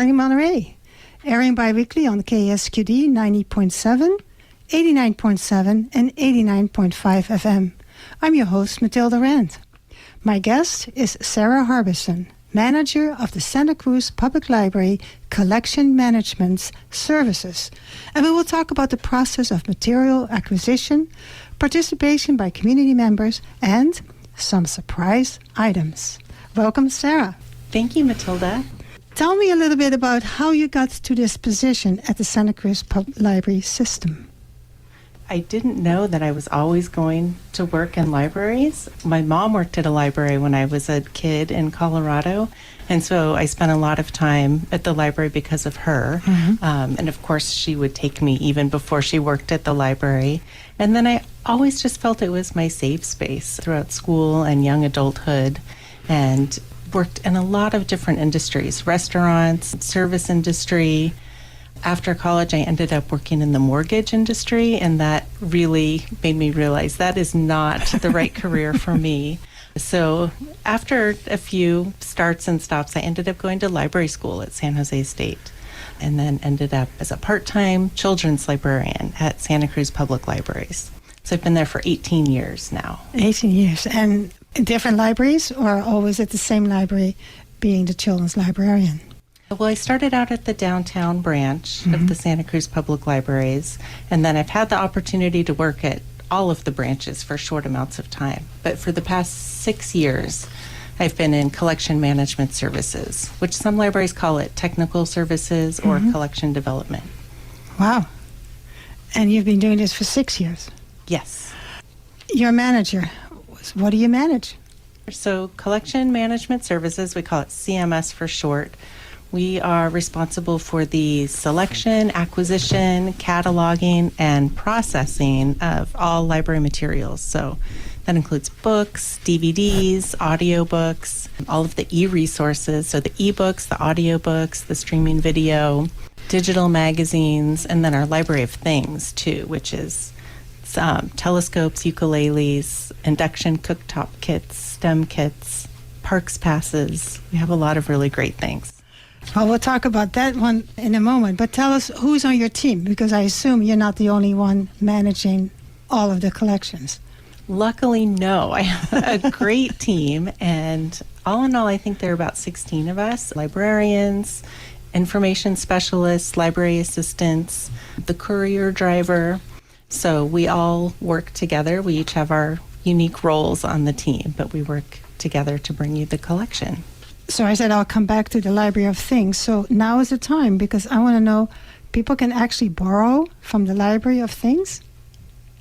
calling Monterey, airing bi-weekly on KSQD 90.7, 89.7, and 89.5 FM. I'm your host, Mathilde Rand. My guest is Sarah Harbison, manager of the Santa Cruz Public Library Collection Management Services. And we will talk about the process of material acquisition, participation by community members, and some surprise items. Welcome, Sarah. Thank you, Mathilde. Tell me a little bit about how you got to this position at the Santa Cruz Public Library system. I didn't know that I was always going to work in libraries. My mom worked at a library when I was a kid in Colorado, and so I spent a lot of time at the library because of her. And of course, she would take me even before she worked at the library. And then I always just felt it was my safe space throughout school and young adulthood, and worked in a lot of different industries, restaurants, service industry. After college, I ended up working in the mortgage industry, and that really made me realize that is not the right career for me. So after a few starts and stops, I ended up going to library school at San Jose State, and then ended up as a part-time children's librarian at Santa Cruz Public Libraries. So I've been there for 18 years now. 18 years. And in different libraries, or always at the same library, being the children's librarian? Well, I started out at the downtown branch of the Santa Cruz Public Libraries, and then I've had the opportunity to work at all of the branches for short amounts of time. But for the past 6 years, I've been in collection management services, which some libraries call it technical services or collection development. Wow. And you've been doing this for 6 years? Yes. You're a manager. What do you manage? So collection management services, we call it CMS for short. We are responsible for the selection, acquisition, cataloging, and processing of all library materials. So that includes books, DVDs, audiobooks, all of the e-resources, so the e-books, the audiobooks, the streaming video, digital magazines, and then our library of things, too, which is telescopes, ukuleles, induction cooktop kits, STEM kits, parks passes. We have a lot of really great things. Well, we'll talk about that one in a moment, but tell us who's on your team, because I assume you're not the only one managing all of the collections. Luckily, no. I have a great team, and all in all, I think there are about 16 of us, librarians, information specialists, library assistants, the courier driver. So we all work together. We each have our unique roles on the team, but we work together to bring you the collection. So I said I'll come back to the Library of Things. So now is the time, because I want to know, people can actually borrow from the Library of Things?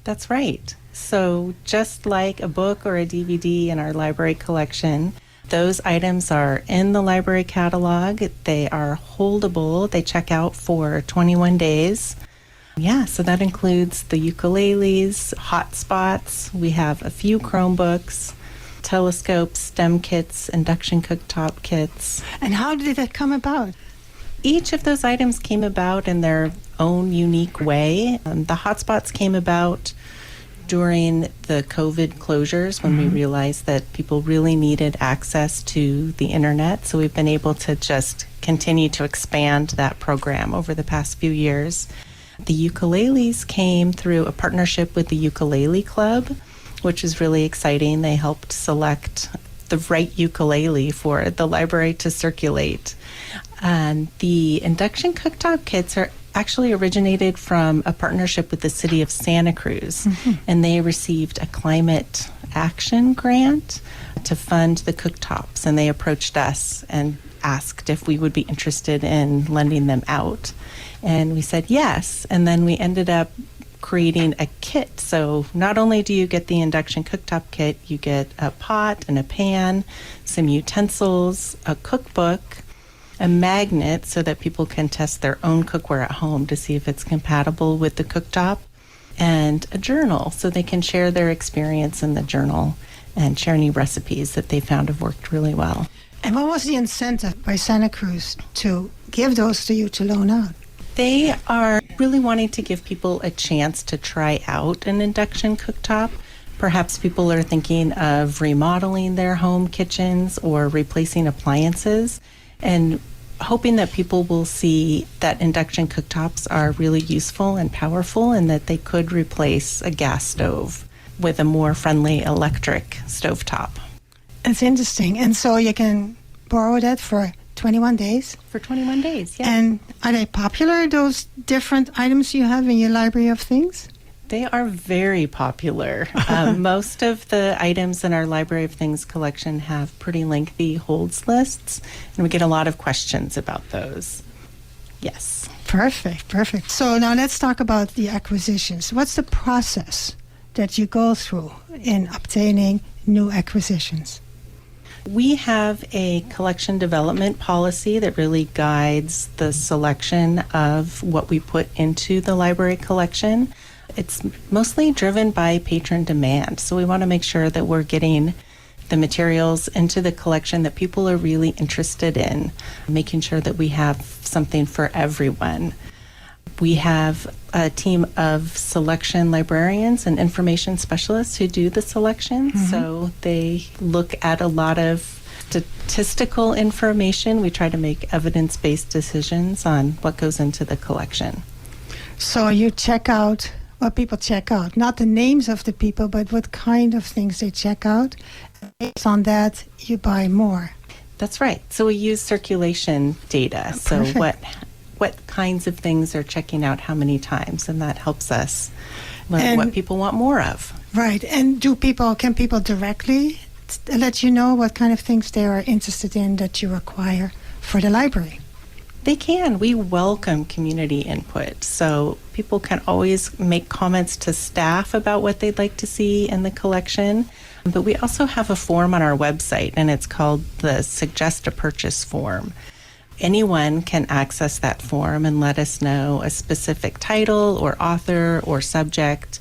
That's right. So just like a book or a DVD in our library collection, those items are in the library catalog. They are holdable. They check out for 21 days. Yeah, so that includes the ukuleles, hotspots. We have a few Chromebooks, telescopes, STEM kits, induction cooktop kits. And how did that come about? Each of those items came about in their own unique way. The hotspots came about during the COVID closures when we realized that people really needed access to the internet. So we've been able to just continue to expand that program over the past few years. The ukuleles came through a partnership with the Ukulele Club, which is really exciting. They helped select the right ukulele for the library to circulate. And the induction cooktop kits are actually originated from a partnership with the city of Santa Cruz, and they received a climate action grant to fund the cooktops, and they approached us and asked if we would be interested in lending them out. And we said yes, and then we ended up creating a kit. So not only do you get the induction cooktop kit, you get a pot and a pan, some utensils, a cookbook, a magnet so that people can test their own cookware at home to see if it's compatible with the cooktop, and a journal so they can share their experience in the journal and share any recipes that they found have worked really well. And what was the incentive by Santa Cruz to give those to you to loan out? They are really wanting to give people a chance to try out an induction cooktop. Perhaps people are thinking of remodeling their home kitchens or replacing appliances. And hoping that people will see that induction cooktops are really useful and powerful, and that they could replace a gas stove with a more friendly electric stovetop. It's interesting. And so you can borrow that for 21 days? For 21 days, yes. And are they popular, those different items you have in your library of things? They are very popular. Most of the items in our Library of Things collection have pretty lengthy holds lists, and we get a lot of questions about those. Yes. Perfect. So now let's talk about the acquisitions. What's the process that you go through in obtaining new acquisitions? We have a collection development policy that really guides the selection of what we put into the library collection. It's mostly driven by patron demand, so we want to make sure that we're getting the materials into the collection that people are really interested in, making sure that we have something for everyone. We have a team of selection librarians and information specialists who do the selection. Mm-hmm. So they look at a lot of statistical information. We try to make evidence-based decisions on what goes into the collection. So you check out what people check out, not the names of the people, but what kind of things they check out. Based on that, you buy more. That's right. So we use circulation data. Oh, so what kinds of things are checking out how many times, and that helps us learn what people want more of. Right. And can people directly let you know what kind of things they are interested in that you require for the library? They can. We welcome community input. So people can always make comments to staff about what they'd like to see in the collection. But we also have a form on our website, and it's called the Suggest a Purchase form. Anyone can access that form and let us know a specific title or author or subject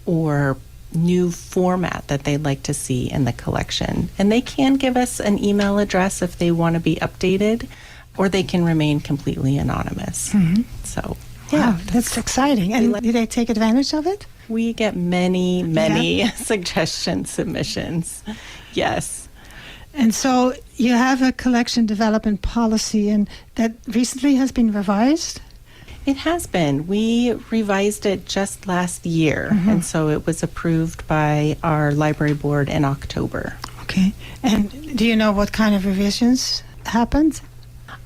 or new format that they'd like to see in the collection. And they can give us an email address if they want to be updated, or they can remain completely anonymous. Mm-hmm. So, yeah. Wow, that's exciting. And do they take advantage of it? We get many suggestion submissions. Yes. And so you have a collection development policy, and that recently has been revised? It has been. We revised it just last year, mm-hmm. and so it was approved by our library board in October. Okay. And do you know what kind of revisions happened?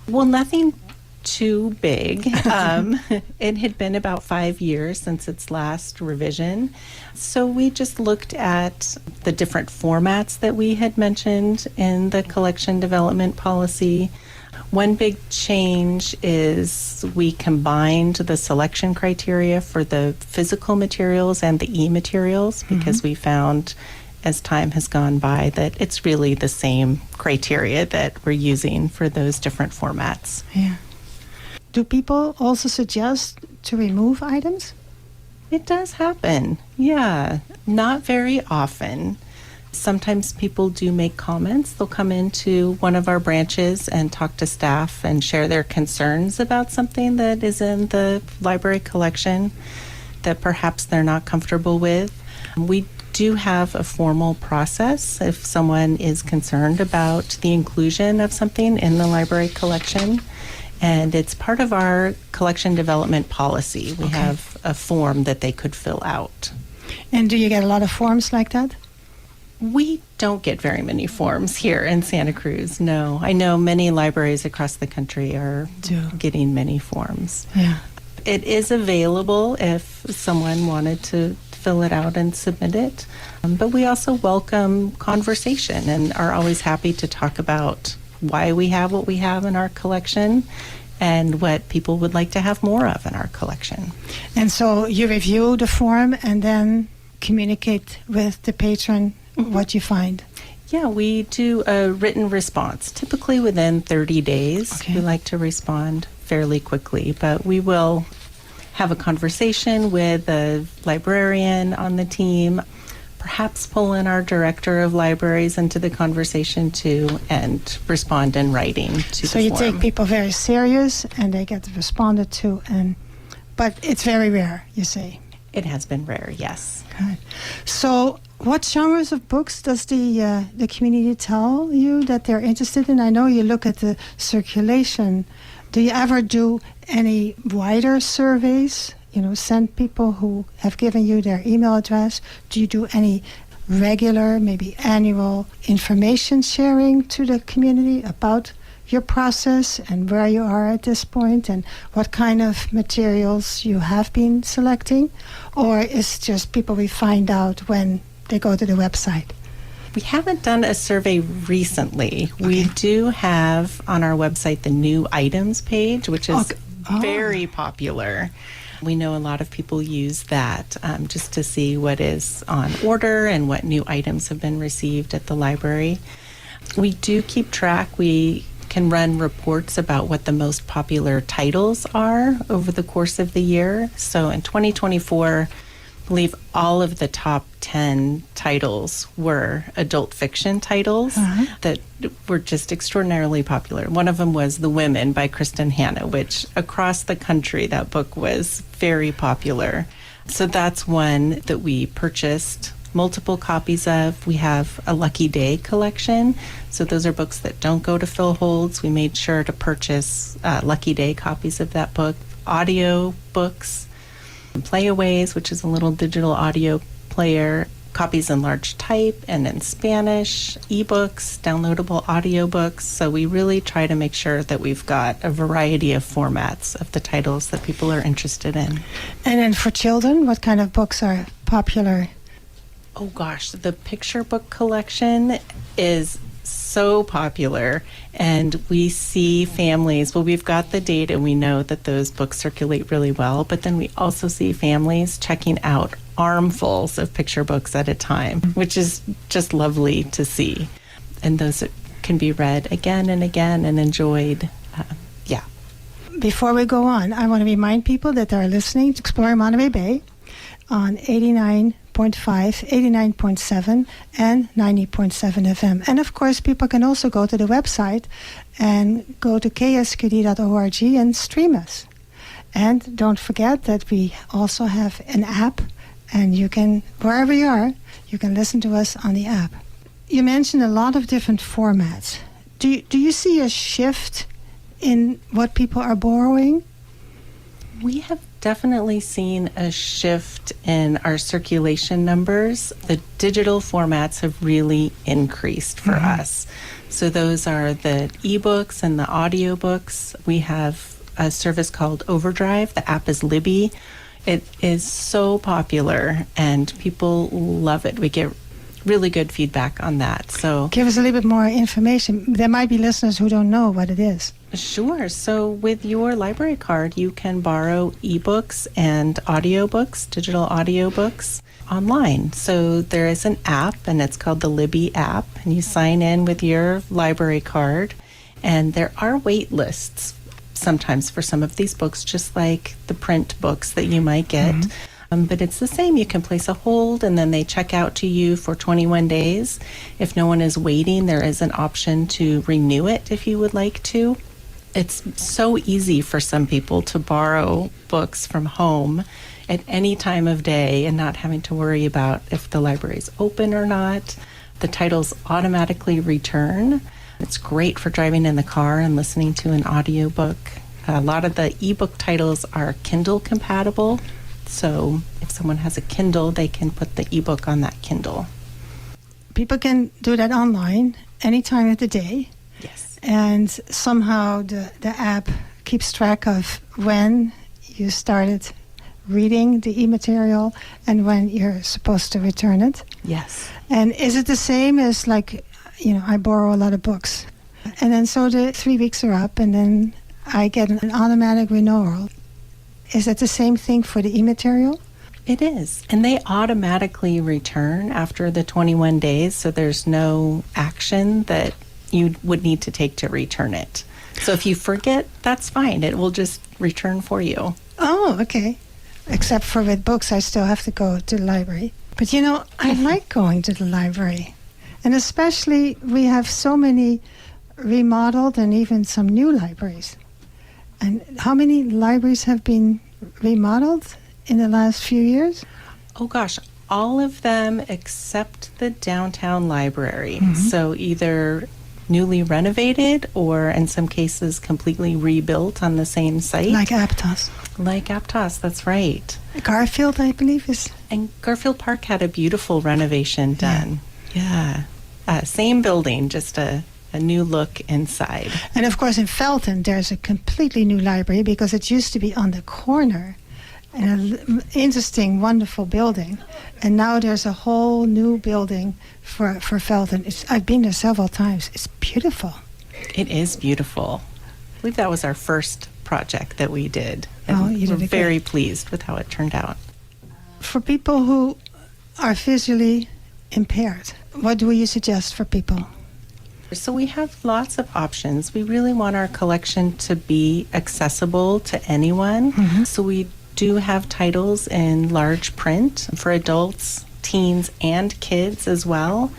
Well, nothing too big. It had been about 5 years since its last revision. So we just looked at the different formats that we had mentioned in the collection development policy. One big change is we combined the selection criteria for the physical materials and the e-materials, because mm-hmm. we found as time has gone by that it's really the same criteria that we're using for those different formats. Yeah. Do people also suggest to remove items? It does happen, yeah. Not very often. Sometimes people do make comments. They'll come into one of our branches and talk to staff and share their concerns about something that is in the library collection that perhaps they're not comfortable with. We do have a formal process if someone is concerned about the inclusion of something in the library collection. And it's part of our collection development policy. We have a form that they could fill out. And do you get a lot of forms like that? We don't get very many forms here in Santa Cruz, no. I know many libraries across the country are getting many forms. Yeah. It is available if someone wanted to fill it out and submit it. But we also welcome conversation and are always happy to talk about why we have what we have in our collection and what people would like to have more of in our collection. And so you review the form and then communicate with the patron mm-hmm. what you find? Yeah, we do a written response, typically within 30 days. Okay. We like to respond fairly quickly, but we will have a conversation with a librarian on the team, perhaps pull in our director of libraries into the conversation too, and respond in writing to the form. So you form. take people very serious and they get responded to, but it's very rare, you say? It has been rare, yes. Good. So What genres of books does the community tell you that they're interested in? I know you look at the circulation. Do you ever do any wider surveys? Send people who have given you their email address. Do you do any regular, maybe annual information sharing to the community about your process and where you are at this point and what kind of materials you have been selecting? Or is it just people we find out when they go to the website? We haven't done a survey recently. Okay. We do have on our website the new items page, which is very popular. We know a lot of people use that just to see what is on order and what new items have been received at the library. We do keep track. We can run reports about what the most popular titles are over the course of the year. So in 2024, I believe all of the top 10 titles were adult fiction titles that were just extraordinarily popular. One of them was The Women by Kristen Hanna, which across the country, that book was very popular. So that's one that we purchased multiple copies of. We have a Lucky Day collection. So those are books that don't go to Phil Holds. We made sure to purchase Lucky Day copies of that book. Audio books, Playaways, which is a little digital audio player, copies in large type and in Spanish, ebooks, downloadable audiobooks. So we really try to make sure that we've got a variety of formats of the titles that people are interested in. And then for children, what kind of books are popular? Oh gosh, the picture book collection is so popular, and we see families, well, we've got the data, we know that those books circulate really well, but then we also see families checking out armfuls of picture books at a time, which is just lovely to see. And those can be read again and again and enjoyed. Before we go on, I want to remind people that are listening to Exploring Monterey Bay on 89.5, 89.7, and 90.7 FM. And of course, people can also go to the website and go to ksqd.org and stream us. And don't forget that we also have an app, and you can, wherever you are, you can listen to us on the app. You mentioned a lot of different formats. Do you see a shift in what people are borrowing? We have definitely seen a shift in our circulation numbers. The digital formats have really increased for us. So those are the ebooks and the audiobooks. We have a service called Overdrive. The app is Libby. It is so popular and people love it. We get really good feedback on that. So give us a little bit more information. There might be listeners who don't know what it is. Sure. So with your library card, you can borrow ebooks and audiobooks, digital audiobooks online. So there is an app, and it's called the Libby app, and you sign in with your library card, and there are wait lists sometimes for some of these books, just like the print books that you might get. But it's the same. You can place a hold, and then they check out to you for 21 days. If no one is waiting, there is an option to renew it if you would like to. It's so easy for some people to borrow books from home at any time of day and not having to worry about if the library is open or not. The titles automatically return. It's great for driving in the car and listening to an audiobook. A lot of the ebook titles are Kindle compatible. So if someone has a Kindle, they can put the ebook on that Kindle. People can do that online any time of the day. Yes. And somehow the app keeps track of when you started reading the e-material and when you're supposed to return it. Yes. And is it the same as, like, I borrow a lot of books, and then so the 3 weeks are up, and then I get an automatic renewal. Is it the same thing for the e-material? It is. And they automatically return after the 21 days, so there's no action that you would need to take to return it. So if you forget, that's fine. It will just return for you. Oh, okay. Except for with books, I still have to go to the library. But I like going to the library. And especially, we have so many remodeled and even some new libraries. And how many libraries have been remodeled in the last few years? Oh gosh, All of them except the downtown library. So either newly renovated or in some cases completely rebuilt on the same site. Like Aptos. Like Aptos, that's right. Garfield, I believe, is... And Garfield Park had a beautiful renovation done. Yeah. Same building, just a new look inside. And of course in Felton there's a completely new library because it used to be on the corner. An interesting, wonderful building. And now there's a whole new building for Felton. I've been there several times. It's beautiful. It is beautiful. I believe that was our first project that we did. And you did we're it very great. pleased with how it turned out. For people who are visually impaired, what do you suggest for people? So we have lots of options. We really want our collection to be accessible to anyone. So we do have titles in large print for adults, teens, and kids as well.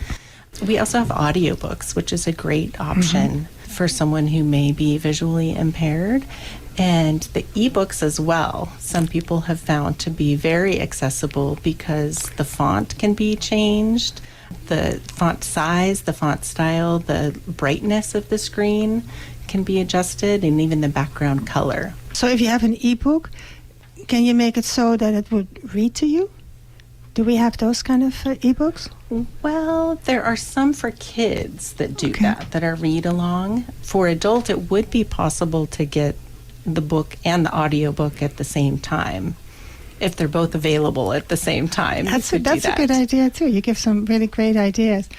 We also have audiobooks, which is a great option for someone who may be visually impaired. And the ebooks as well, some people have found to be very accessible because the font can be changed, the font size, the font style, the brightness of the screen can be adjusted, and even the background color. So if you have an ebook, can you make it so that it would read to you? Do we have those kind of ebooks? Well, there are some for kids that do that are read along. For adult, it would be possible to get the book and the audiobook at the same time, if they're both available at the same time. That's a good idea too. You give some really great ideas.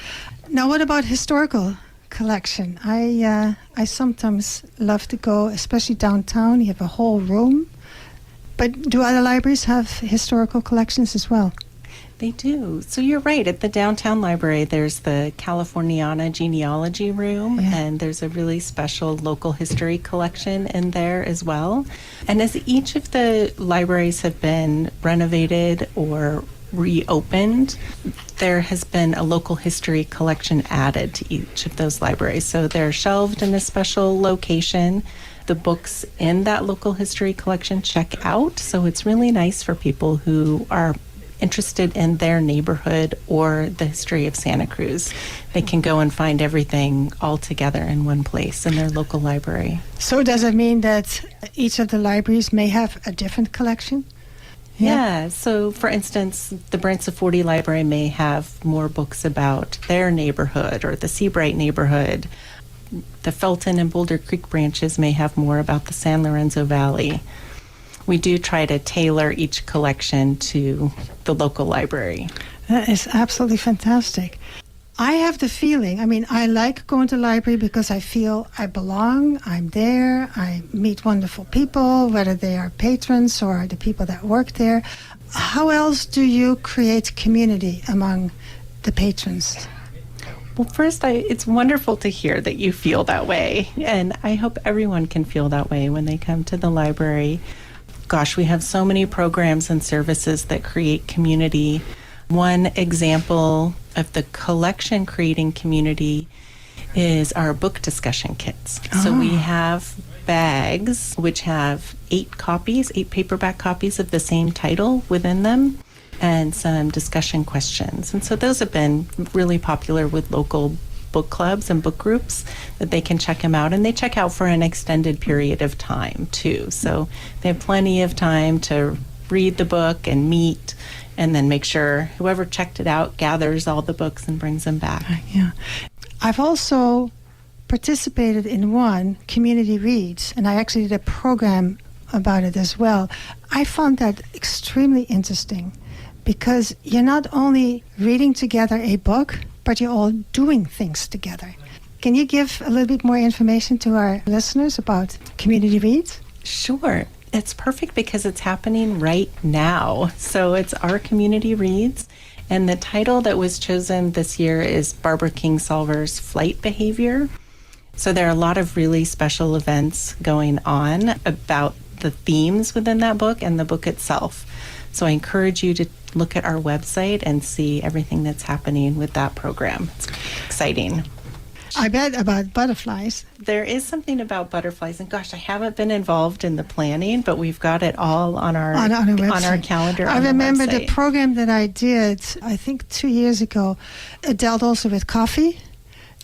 Now, what about historical collection? I sometimes love to go, especially downtown. You have a whole room. But do other libraries have historical collections as well? They do. So you're right. At the downtown library, there's the Californiana Genealogy Room, and there's a really special local history collection in there as well. And as each of the libraries have been renovated or reopened, there has been a local history collection added to each of those libraries. So they're shelved in a special location. The books in that local history collection check out. So it's really nice for people who are interested in their neighborhood or the history of Santa Cruz. They can go and find everything all together in one place in their local library. So does it mean that each of the libraries may have a different collection? Yeah. So for instance, the Branciforte Library may have more books about their neighborhood or the Seabright neighborhood. The Felton and Boulder Creek branches may have more about the San Lorenzo Valley. We do try to tailor each collection to the local library. That is absolutely fantastic. I have the feeling, I like going to the library because I feel I belong, I'm there, I meet wonderful people, whether they are patrons or the people that work there. How else do you create community among the patrons? Well, first, it's wonderful to hear that you feel that way, and I hope everyone can feel that way when they come to the library. Gosh, we have so many programs and services that create community. One example of the collection creating community is our book discussion kits. So we have bags which have 8 paperback copies of the same title within them, and some discussion questions. And so those have been really popular with local book clubs and book groups, that they can check them out, and they check out for an extended period of time too. So they have plenty of time to read the book and meet, and then make sure whoever checked it out gathers all the books and brings them back. Yeah. I've also participated in one, Community Reads, and I actually did a program about it as well. I found that extremely interesting because you're not only reading together a book, but you're all doing things together. Can you give a little bit more information to our listeners about Community Reads? Sure. It's perfect because it's happening right now. So it's our Community Reads, and the title that was chosen this year is Barbara Kingsolver's Flight Behavior. So there are a lot of really special events going on about the themes within that book and the book itself. So I encourage you to look at our website and see everything that's happening with that program. It's exciting. much. I bet about butterflies. There is something about butterflies, and gosh, I haven't been involved in the planning, but we've got it all on our calendar. I remember the program that I did, I think 2 years ago. It dealt also with coffee.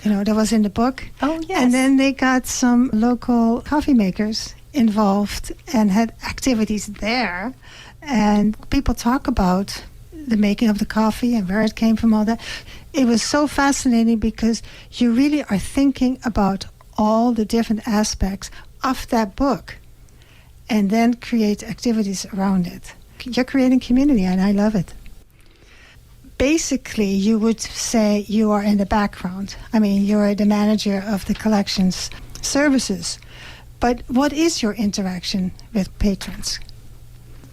That was in the book. Oh, yes. And then they got some local coffee makers involved and had activities there. And people talk about the making of the coffee and where it came from, all that. It was so fascinating because you really are thinking about all the different aspects of that book and then create activities around it. You're creating community, and I love it. Basically, you would say you are in the background. I mean, you're the manager of the collections services. But what is your interaction with patrons?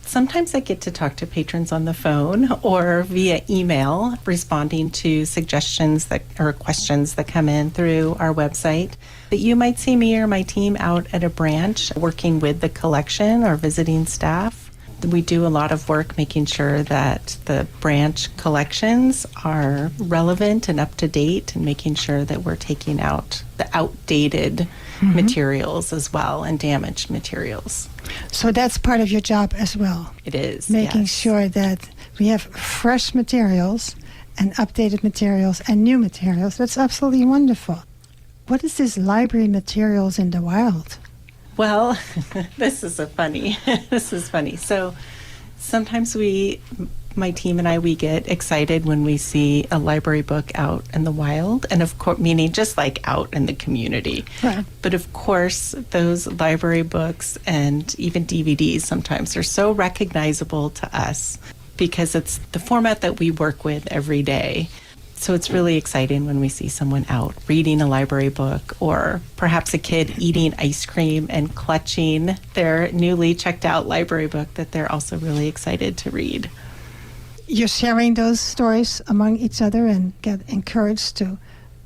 Sometimes I get to talk to patrons on the phone or via email, responding to suggestions or questions that come in through our website. But you might see me or my team out at a branch working with the collection or visiting staff. We do a lot of work making sure that the branch collections are relevant and up to date, and making sure that we're taking out the outdated materials as well and damaged materials. So that's part of your job as well. It is. Making sure that we have fresh materials and updated materials and new materials. That's absolutely wonderful. What is this library materials in the wild? Well, this is funny. So sometimes my team and I, we get excited when we see a library book out in the wild, and of course, meaning just like out in the community. Right. But of course, those library books and even DVDs sometimes are so recognizable to us because it's the format that we work with every day. So it's really exciting when we see someone out reading a library book, or perhaps a kid eating ice cream and clutching their newly checked out library book that they're also really excited to read. You're sharing those stories among each other and get encouraged to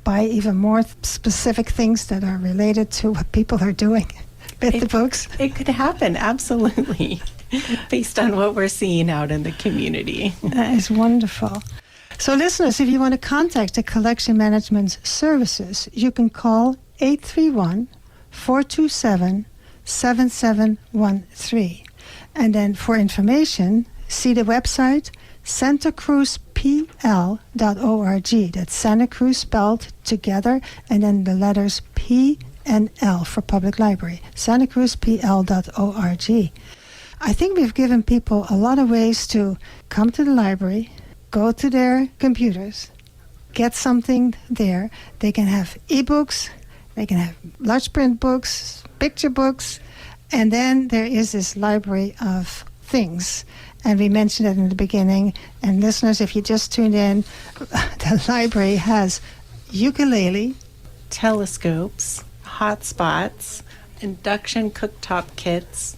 buy even more specific things that are related to what people are doing with the books. It could happen, absolutely, based on what we're seeing out in the community. That is wonderful. So listeners, if you want to contact the Collection Management Services, you can call 831-427-7713. And then for information, see the website santacruzpl.org. That's Santa Cruz spelled together, and then the letters P and L for Public Library, santacruzpl.org. I think we've given people a lot of ways to come to the library, go to their computers, get something there. They can have ebooks, they can have large print books, picture books, and then there is this library of things. And we mentioned it in the beginning. And listeners, if you just tuned in, the library has ukulele, telescopes, hotspots, induction cooktop kits,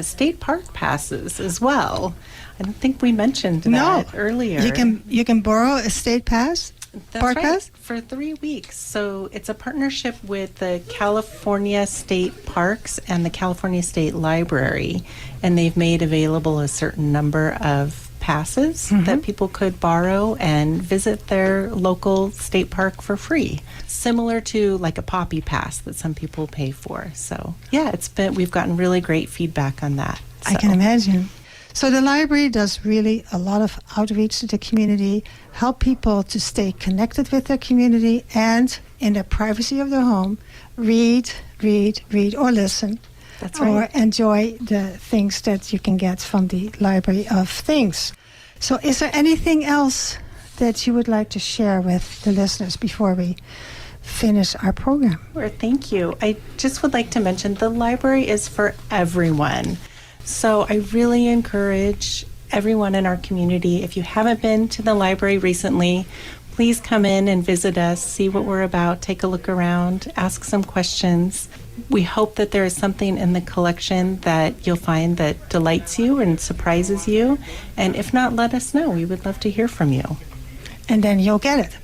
state park passes as well. I don't think we mentioned that earlier. You can borrow a state pass. That's park right, pass? for 3 weeks. So it's a partnership with the California State Parks and the California State Library, and they've made available a certain number of passes that people could borrow and visit their local state park for free, similar to like a Poppy Pass that some people pay for. So yeah, we've gotten really great feedback on that. I can imagine. So the library does really a lot of outreach to the community, help people to stay connected with their community, and in the privacy of their home, read, or listen. That's right. Or enjoy the things that you can get from the Library of Things. So is there anything else that you would like to share with the listeners before we finish our program? Sure, thank you. I just would like to mention the library is for everyone. So I really encourage everyone in our community, if you haven't been to the library recently, please come in and visit us, see what we're about, take a look around, ask some questions. We hope that there is something in the collection that you'll find that delights you and surprises you. And if not, let us know. We would love to hear from you. And then you'll get it.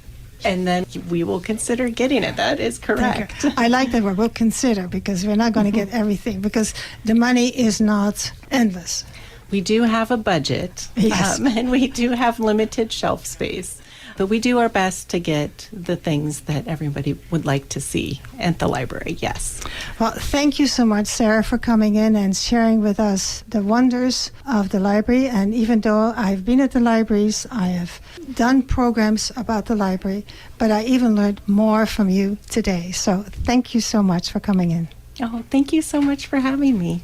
And then we will consider getting it. That is correct. I like that word, we'll consider, because we're not going to get everything, because the money is not endless. We do have a budget, Yes. and we do have limited shelf space. But we do our best to get the things that everybody would like to see at the library, yes. Well, thank you so much, Sarah, for coming in and sharing with us the wonders of the library. And even though I've been at the libraries, I have done programs about the library, but I even learned more from you today. So thank you so much for coming in. Oh, thank you so much for having me.